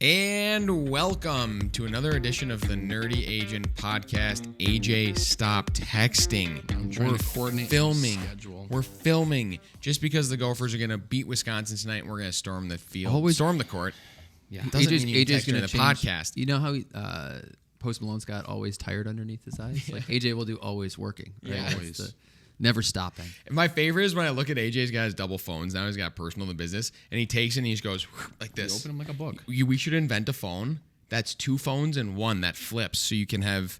And welcome to another edition of the Nerdy Agent Podcast. AJ, stop texting. I'm trying to coordinate filming. Schedule. We're filming just because the Gophers are going to beat Wisconsin tonight, and we're going to storm the field, storm the court. Yeah, Doesn't mean you AJ's text in gonna the change. podcast. You know how Post Malone's got always tired underneath his eyes? Like AJ will do always working. Right? Yeah, always. Never stopping. And my favorite is when I look at AJ's got his double phones. Now he's got personal and business, and he takes it and he just goes like this. You open them like a book. We should invent a phone that's two phones and one that flips, so you can have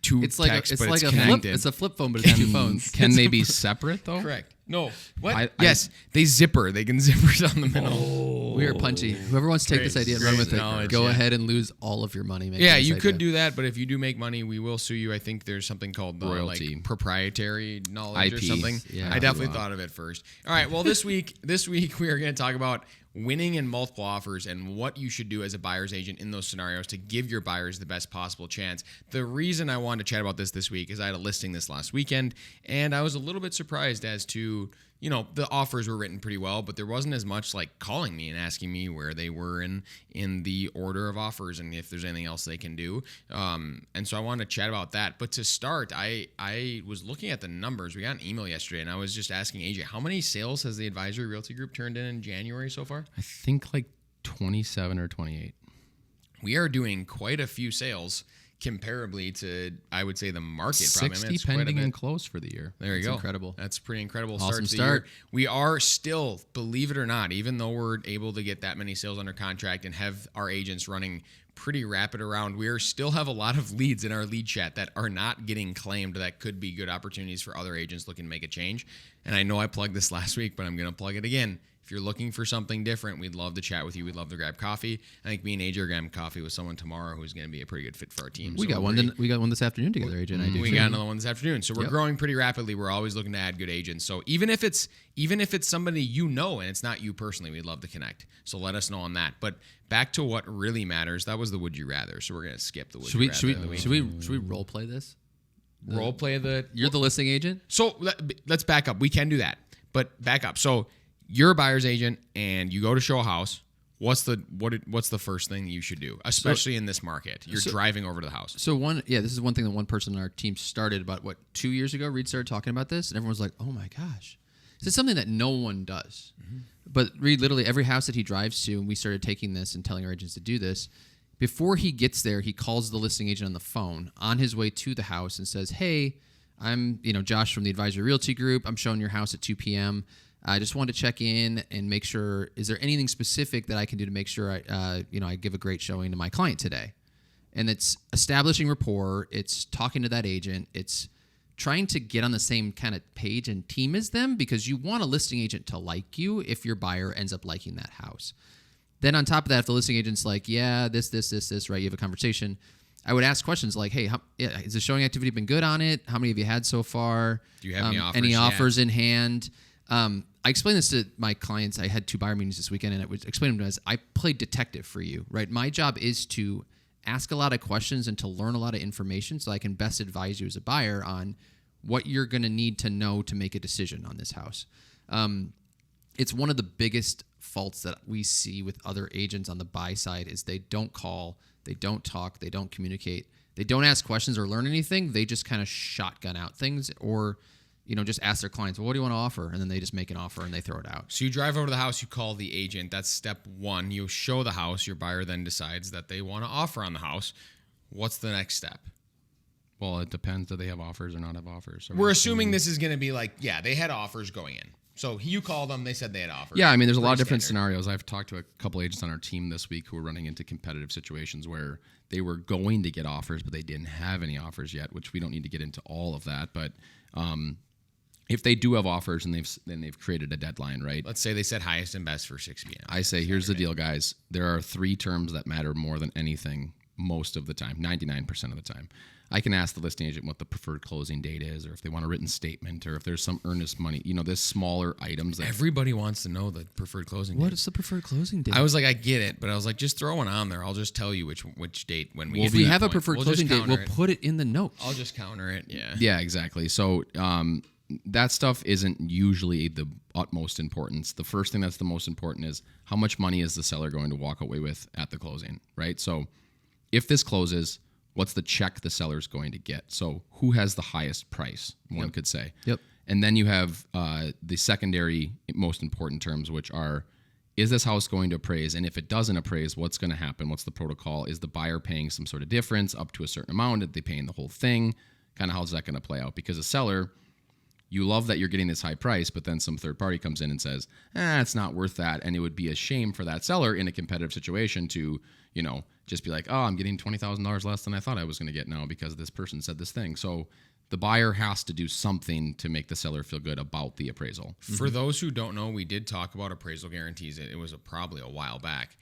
two It's like texts, it's but like it's a connected. flip. It's a flip phone, but it's two phones. Can they be separate though? Correct. No. What? I- yes, they zipper. They can zipper down the middle. We are punchy. Whoever wants to take this Great- idea and run great with it, knowledge, go yeah. ahead and lose all of your money. making Yeah, this you idea. could do that, but if you do make money, we will sue you. I think there's something called Royalty. like proprietary knowledge or IP. something. Yeah. I definitely thought of it first. All right, well this week we are going to talk about winning in multiple offers and what you should do as a buyer's agent in those scenarios to give your buyers the best possible chance. The reason I wanted to chat about this week is I had a listing this last weekend, and I was a little bit surprised as to, you know, the offers were written pretty well, but there wasn't as much like calling me and asking me where they were in the order of offers and if there's anything else they can do. And so I wanted to chat about that. But to start, I was looking at the numbers. We got an email yesterday, and I was just asking AJ, how many sales has the Advisory Realty Group turned in January so far? I think like 27 or 28. We are doing quite a few sales comparably to, I would say, the market. Probably. 60 it's quite a pending bit. and close for the year. There you That's go. incredible. That's pretty incredible. Awesome Start to the start. year. We are still, believe it or not, even though we're able to get that many sales under contract and have our agents running pretty rapid around, we still have a lot of leads in our lead chat that are not getting claimed that could be good opportunities for other agents looking to make a change. And I know I plugged this last week, but I'm going to plug it again. If you're looking for something different, we'd love to chat with you. We'd love to grab coffee. I think me and AJ are grabbing coffee with someone tomorrow who's going to be a pretty good fit for our team. We So got we're one. pretty- We got one this afternoon together, AJ and I did. we too. got another one this afternoon. So we're Yep. growing pretty rapidly. We're always looking to add good agents. So even if it's somebody you know and it's not you personally, we'd love to connect. So let us know on that. But back to what really matters. That was the would you rather. So we're gonna skip the would you rather. of the week. Should we role play this? Role play the. You're the listing agent. So let's back up. We can do that, but back up. So you're a buyer's agent and you go to show a house. What's the first thing you should do, especially in this market? You're driving over to the house. So this is one thing that one person on our team started about 2 years ago. Reed started talking about this, and everyone was like, "Oh my gosh, this is something that no one does." Mm-hmm. But Reed, literally every house that he drives to, and we started taking this and telling our agents to do this. Before he gets there, he calls the listing agent on the phone on his way to the house and says, "Hey, I'm Josh from the Advisory Realty Group. I'm showing your house at 2 p.m. I just wanted to check in and make sure, is there anything specific that I can do to make sure I give a great showing to my client today?" And it's establishing rapport. It's talking to that agent. It's trying to get on the same kind of page and team as them, because you want a listing agent to like you if your buyer ends up liking that house. Then on top of that, if the listing agent's like, yeah, this, right, you have a conversation, I would ask questions like, hey, has the showing activity been good on it? How many have you had so far? Do you have any offers? Any yet? offers in hand? I explained this to my clients. I had 2 buyer meetings this weekend, and I would explain them as I played detective for you, right? My job is to ask a lot of questions and to learn a lot of information so I can best advise you as a buyer on what you're going to need to know to make a decision on this house. It's one of the biggest faults that we see with other agents on the buy side is they don't call, they don't talk, they don't communicate, they don't ask questions or learn anything. They just kind of shotgun out things or just ask their clients, well, what do you want to offer? And then they just make an offer and they throw it out. So you drive over to the house, you call the agent. That's step one. You show the house. Your buyer then decides that they want to offer on the house. What's the next step? Well, it depends. Do they have offers or not have offers? We're assuming this is going to be like, yeah, they had offers going in. So you call them, they said they had offers. Yeah, I mean, there's a lot of Pretty different standard. scenarios. I've talked to a couple agents on our team this week who were running into competitive situations where they were going to get offers, but they didn't have any offers yet, which we don't need to get into all of that. But if they do have offers and they've created a deadline, right? Let's say they said highest and best for 6 p.m. I say, here's the deal, guys. There are 3 terms that matter more than anything most of the time, 99% of the time. I can ask the listing agent what the preferred closing date is, or if they want a written statement, or if there's some earnest money. There's smaller items. Everybody wants to know the preferred closing date. What is the preferred closing date? I was like, I get it, but I was like, just throw one on there. I'll just tell you which date when we. Well, get if to we that have a point. preferred We'll closing just date, we'll counter it. put it in the notes. I'll just counter it. Yeah. Yeah, exactly. So that stuff isn't usually the utmost importance. The first thing that's the most important is how much money is the seller going to walk away with at the closing, right? So if this closes, what's the check the seller's going to get? So who has the highest price, one could say. Yep. And then you have the secondary most important terms, which are, is this house going to appraise? And if it doesn't appraise, what's going to happen? What's the protocol? Is the buyer paying some sort of difference up to a certain amount? Are they paying the whole thing? Kind of how's that going to play out? Because a seller, you love that you're getting this high price, but then some third party comes in and says, it's not worth that. And it would be a shame for that seller in a competitive situation to, just be like, I'm getting $20,000 less than I thought I was going to get now because this person said this thing. So the buyer has to do something to make the seller feel good about the appraisal. For those who don't know, we did talk about appraisal guarantees. It was probably a while back.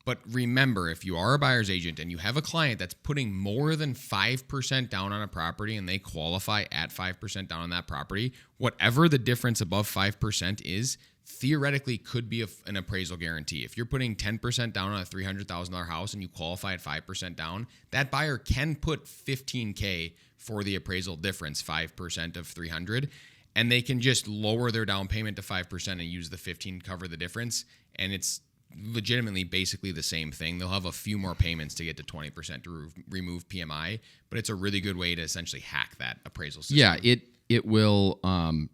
But remember, if you are a buyer's agent and you have a client that's putting more than 5% down on a property and they qualify at 5% down on that property, whatever the difference above 5% is, theoretically could be an appraisal guarantee. If you're putting 10% down on a $300,000 house and you qualify at 5% down, that buyer can put $15K for the appraisal difference, 5% of 300, and they can just lower their down payment to 5% and use the 15 cover the difference, and it's legitimately basically the same thing. They'll have a few more payments to get to 20% to remove PMI, but it's a really good way to essentially hack that appraisal system. Yeah, it will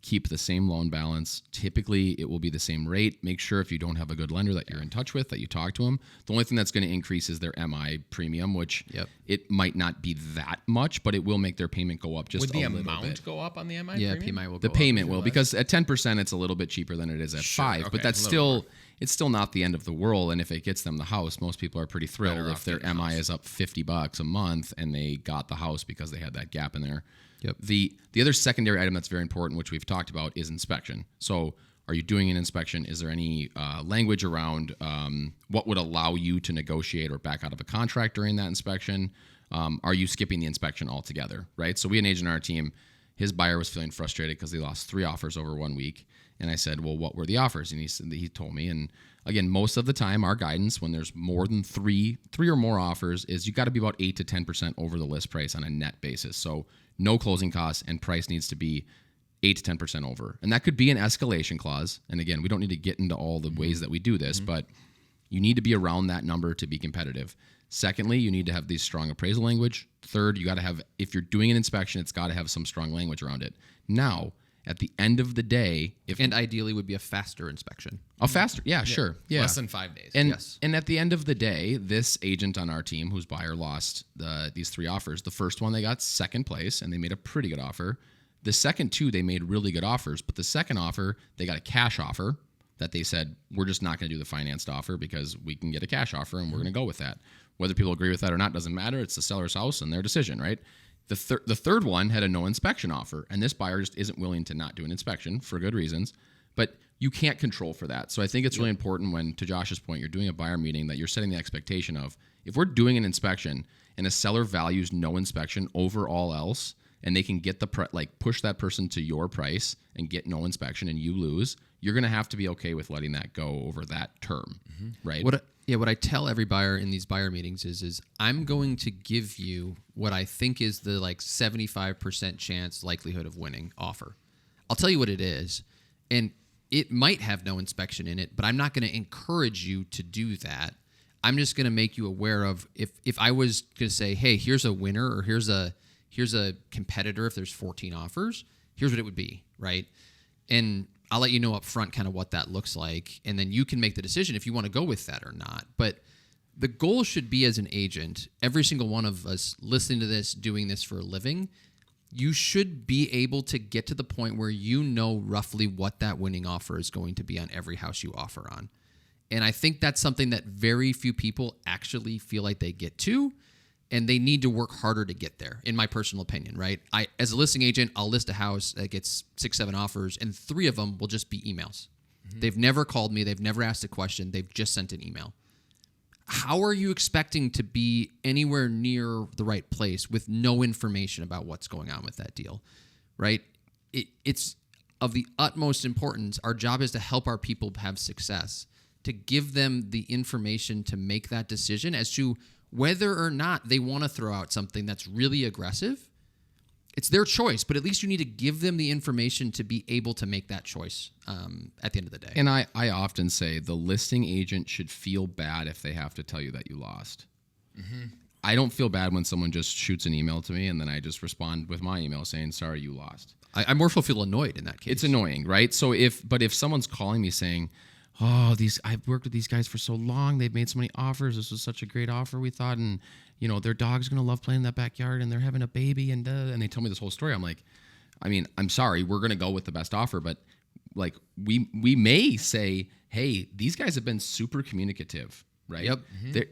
keep the same loan balance. Typically, it will be the same rate. Make sure if you don't have a good lender that you're in touch with, that you talk to them. The only thing that's going to increase is their MI premium, which it might not be that much, but it will make their payment go up just a little bit. Would the amount go up on the MI Yeah, premium? PMI will go The up. payment will, because at 10%, it's a little bit cheaper than it is at 5, okay, but that's a little still, it's still not the end of the world. And if it gets them the house, most people are pretty thrilled Better if off their getting the MI house. is up $50 a month and they got the house because they had that gap in there. Yep. The other secondary item that's very important, which we've talked about, is inspection. So are you doing an inspection? Is there any language around what would allow you to negotiate or back out of a contract during that inspection? Are you skipping the inspection altogether, right? So we had an agent on our team. His buyer was feeling frustrated because he lost 3 offers over 1 week. And I said, well, what were the offers? And he told me. And again, most of the time, our guidance when there's more than three or more offers is you got to be about 8 to 10% over the list price on a net basis. So no closing costs, and price needs to be 8 to 10% over. And that could be an escalation clause. And again, we don't need to get into all the ways that we do this, but you need to be around that number to be competitive. Secondly, you need to have these strong appraisal language. Third, you got to have, if you're doing an inspection, it's got to have some strong language around it. Now, at the end of the day, And ideally would be a faster inspection. a faster, sure. Yeah. Less than 5 days. And Yes. and at the end of the day, this agent on our team whose buyer lost these 3 offers, the first one they got second place and they made a pretty good offer. The second 2 they made really good offers, but the second offer they got a cash offer that they said we're just not going to do the financed offer because we can get a cash offer and we're going to go with that. Whether people agree with that or not doesn't matter. It's the seller's house and their decision, right? The third one had a no inspection offer, and this buyer just isn't willing to not do an inspection for good reasons. But you can't control for that. So I think it's really important when, to Josh's point, you're doing a buyer meeting that you're setting the expectation of, if we're doing an inspection and a seller values no inspection over all else, and they can get push that person to your price and get no inspection and you lose, you're going to have to be okay with letting that go over that term, right? What I tell every buyer in these buyer meetings is I'm going to give you what I think is the 75% chance likelihood of winning offer. I'll tell you what it is, and it might have no inspection in it, but I'm not going to encourage you to do that. I'm just going to make you aware of if I was going to say, hey, here's a winner or here's a competitor if there's 14 offers, here's what it would be, right? And I'll let you know up front kind of what that looks like, and then you can make the decision if you want to go with that or not. But the goal should be, as an agent, every single one of us listening to this, doing this for a living, you should be able to get to the point where you know roughly what that winning offer is going to be on every house you offer on. And I think that's something that very few people actually feel like they get to, and they need to work harder to get there, in my personal opinion, right? As a listing agent, I'll list a house that gets 6, 7 offers, and 3 of them will just be emails. Mm-hmm. They've never called me. They've never asked a question. They've just sent an email. How are you expecting to be anywhere near the right place with no information about what's going on with that deal, right? It's of the utmost importance. Our job is to help our people have success, to give them the information to make that decision as to whether or not they want to throw out something that's really aggressive it's their choice, but at least you need to give them the information to be able to make that choice at the end of the day. And I often say the listing agent should feel bad if they have to tell you that you lost. I don't feel bad when someone just shoots an email to me and then I just respond with my email saying, sorry, you lost. I more so feel annoyed in that case. It's annoying, right? So if someone's calling me saying, oh, I've worked with these guys for so long, they've made so many offers, this was such a great offer, we thought, and their dog's gonna love playing in that backyard, and they're having a baby, and they tell me this whole story. I'm like, I mean, I'm sorry, we're gonna go with the best offer, but like we may say, hey, these guys have been super communicative, right? Yep.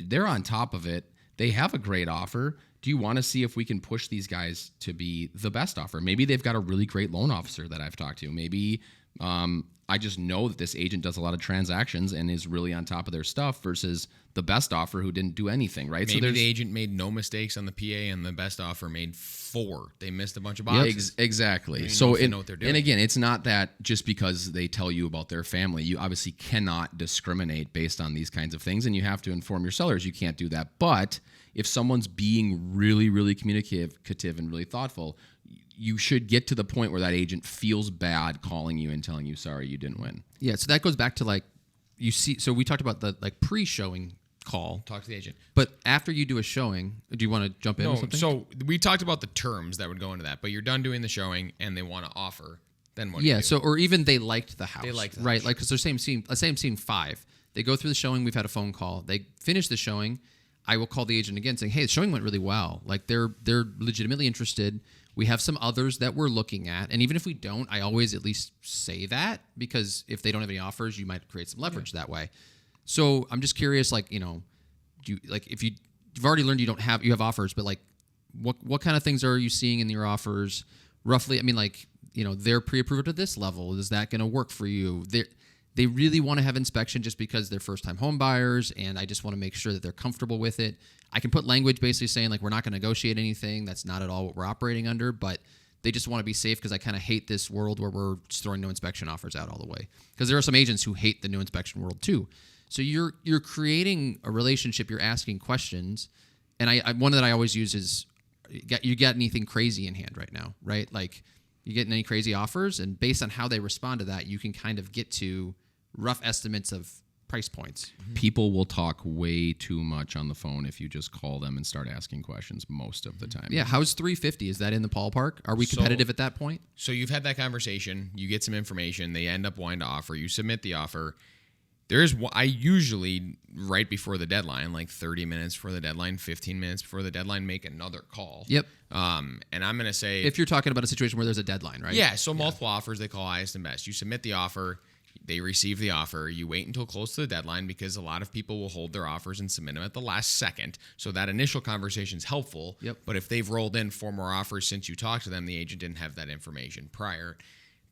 They're on top of it. They have a great offer. Do you want to see if we can push these guys to be the best offer? Maybe they've got a really great loan officer that I've talked to. Maybe I just know that this agent does a lot of transactions and is really on top of their stuff versus the best offer who didn't do anything, right? Maybe the agent made no mistakes on the PA and the best offer made 4. They missed a bunch of boxes. Exactly. So they know what they're doing. And again, it's not that just because they tell you about their family, you obviously cannot discriminate based on these kinds of things, and you have to inform your sellers. You can't do that. But if someone's being really, really communicative and really thoughtful, you should get to the point where that agent feels bad calling you and telling you, sorry, you didn't win. Yeah, so that goes back to like, you see, so we talked about the like pre-showing call. Talk to the agent. But after you do a showing, do you want to jump in No, or something? so we talked about the terms that would go into that, but you're done doing the showing and they want to offer, then what do you Yeah, do? so or even they liked the house. They liked the right? house. Like because they're same scene 5. They go through the showing. We've had a phone call. They finish the showing. I will call the agent again, saying, "Hey, the showing went really well. Like they're legitimately interested. We have some others that we're looking at, and even if we don't, I always at least say that because if they don't have any offers, you might create some leverage that way. So I'm just curious, like do you like if you've already learned you have offers, but like what kind of things are you seeing in your offers roughly? I mean, like they're pre-approved at this level. Is that going to work for you? They really want to have inspection just because they're first-time home buyers, and I just want to make sure that they're comfortable with it. I can put language basically saying, like, we're not going to negotiate anything. That's not at all what we're operating under, but they just want to be safe because I kind of hate this world where we're just throwing no inspection offers out all the way. Because there are some agents who hate the no inspection world too. So you're creating a relationship. You're asking questions, and I one that I always use is, you got anything crazy in hand right now, right? Like, you getting any crazy offers? And based on how they respond to that, you can kind of get to rough estimates of price points. People will talk way too much on the phone if you just call them and start asking questions most of the time. Yeah, how's 350? Is that in the ballpark? Are we competitive at that point? So you've had that conversation, you get some information, they end up wanting to offer, you submit the offer. I usually, right before the deadline, like 30 minutes before the deadline, 15 minutes before the deadline, make another call. Yep. And I'm going to say... If you're talking about a situation where there's a deadline, right? Yeah, so multiple offers, they call highest and best. You submit the offer, they receive the offer, you wait until close to the deadline because a lot of people will hold their offers and submit them at the last second. So that initial conversation is helpful. Yep. But if they've rolled in 4 more offers since you talked to them, the agent didn't have that information prior.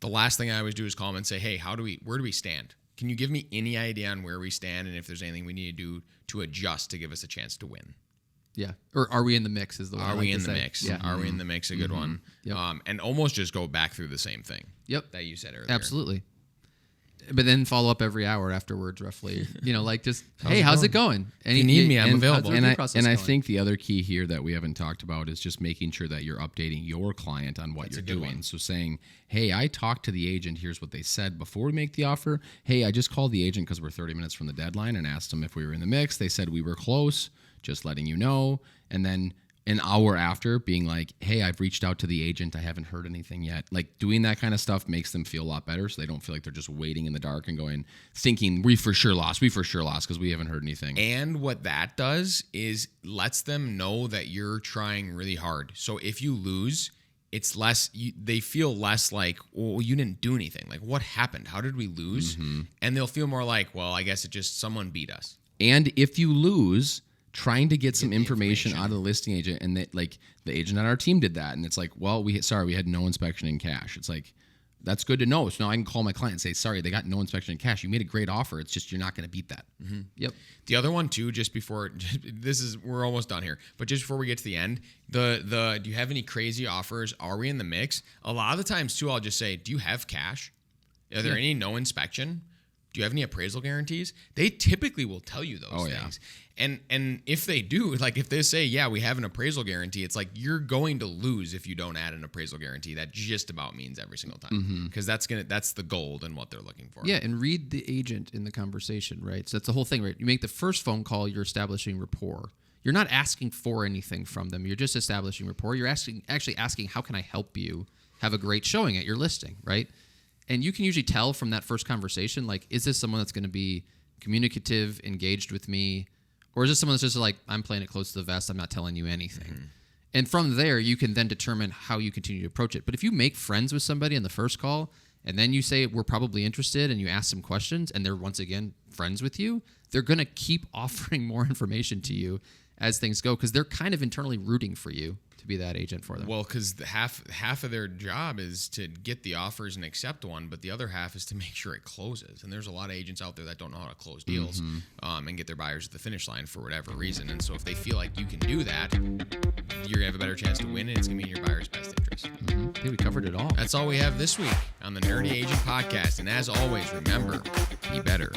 The last thing I always do is call them and say, hey, where do we stand? Can you give me any idea on where we stand and if there's anything we need to do to adjust to give us a chance to win? Yeah. Or are we in the mix is the one Are we in the mix? Yeah. Are we in the mix? A good one. Yep. And almost just go back through the same thing. Yep. That you said earlier. Absolutely. But then follow up every hour afterwards, roughly. Like just, hey, how's it going? And you need me, I'm available. And I think the other key here that we haven't talked about is just making sure that you're updating your client on what you're doing. So saying, hey, I talked to the agent. Here's what they said before we make the offer. Hey, I just called the agent because we're 30 minutes from the deadline and asked them if we were in the mix. They said we were close, just letting you know. And then an hour after being like, hey, I've reached out to the agent. I haven't heard anything yet. Like doing that kind of stuff makes them feel a lot better. So they don't feel like they're just waiting in the dark and thinking we for sure lost because we haven't heard anything. And what that does is lets them know that you're trying really hard. So if you lose, it's less, they feel less like, well, you didn't do anything. Like what happened? How did we lose? Mm-hmm. And they'll feel more like, well, I guess it just someone beat us. And if you lose, trying to get some information out of the listing agent, and that like the agent on our team did that, and it's like, well, we had no inspection in cash. It's like, that's good to know. So now I can call my client and say, sorry, they got no inspection in cash. You made a great offer. It's just you're not going to beat that. Mm-hmm. Yep. The other one too, we're almost done here, but just before we get to the end, do you have any crazy offers? Are we in the mix? A lot of the times too, I'll just say, do you have cash? Are there any no inspection? Do you have any appraisal guarantees? They typically will tell you those things. And if they do, like if they say, yeah, we have an appraisal guarantee, it's like you're going to lose if you don't add an appraisal guarantee. That just about means every single time, because that's the gold and what they're looking for. Yeah, and read the agent in the conversation, right? So that's the whole thing, right? You make the first phone call, you're establishing rapport. You're not asking for anything from them. You're just establishing rapport. You're actually asking, how can I help you have a great showing at your listing, right? And you can usually tell from that first conversation, like, is this someone that's going to be communicative, engaged with me? Or is this someone that's just like, I'm playing it close to the vest, I'm not telling you anything? And from there, you can then determine how you continue to approach it. But if you make friends with somebody in the first call, and then you say, we're probably interested, and you ask some questions, and they're once again friends with you, they're going to keep offering more information to you as things go, because they're kind of internally rooting for you to be that agent for them. Well, because half of their job is to get the offers and accept one, but the other half is to make sure it closes. And there's a lot of agents out there that don't know how to close deals and get their buyers to the finish line for whatever reason. And so if they feel like you can do that, you're gonna have a better chance to win, and it's gonna be in your buyer's best interest. I think we covered it all. That's all we have this week on the Nerdy Agent Podcast. And as always, remember, be better